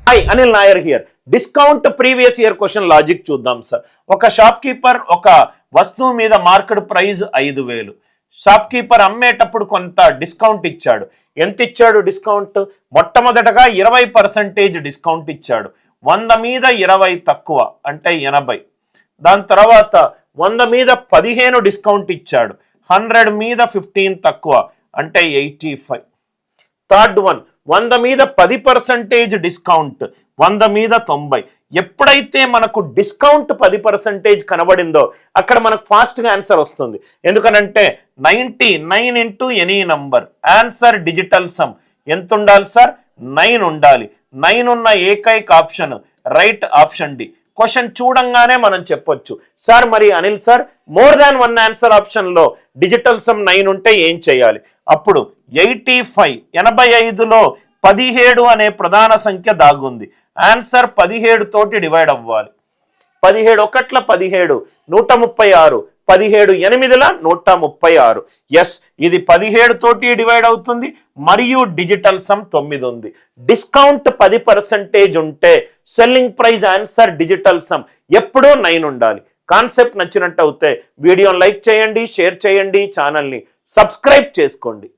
Hi Anil Nair here. Discount previous year question logic చూద్దాం sir. ఒక shop keeper ఒక వస్తువు మీద మార్కెట్ ప్రైస్ 5,000. షాప్ కీపర్ అమ్మేటప్పుడు కొంత డిస్కౌంట్ ఇచ్చాడు. ఎంత ఇచ్చాడు డిస్కౌంట్? మొట్టమొదటగా 20% డిస్కౌంట్ ఇచ్చాడు. 100 మీద 20 తక్కువ అంటే 80. దాని తర్వాత 100 మీద 15 డిస్కౌంట్ ఇచ్చాడు. 100 మీద 15 తక్కువ అంటే 85. థర్డ్ వన్ 100 మీద 10% డిస్కౌంట్, 100 మీద 90. ఎప్పుడైతే మనకు డిస్కౌంట్ 10% కనబడిందో అక్కడ మనకు ఫాస్ట్గా ఆన్సర్ వస్తుంది. ఎందుకనంటే 99 into any number. Answer digital sum ఎంత ఉండాలి సార్? 9 ఉండాలి. 9 ఉన్న ఏకైక option right option D. Question చూడంగానే మనం చెప్పొచ్చు సార్ మరి Anil sir more than 1 answer ఆప్షన్లో డిజిటల్ సమ్ 9 ఉంటే ఏం చేయాలి? అప్పుడు 85 85లో 17 అనే ప్రధాన సంఖ్య దాగుంది. ఆన్సర్ 17 తోటి డివైడ్ అవ్వాలి. 17 ఒకట్ల 17 136, 17 8ల 136. ఎస్, ఇది 17 తోటి డివైడ్ అవుతుంది మరియు డిజిటల్ సమ్ 9 ఉంది. డిస్కౌంట్ 10% ఉంటే selling price answer digital some ఎప్పుడూ 9 ఉండాలి. కాన్సెప్ట్ నచ్చినట్టు అయితే వీడియోని లైక్ చేయండి, షేర్ చేయండి, ఛానల్ని సబ్స్క్రైబ్ చేసుకోండి.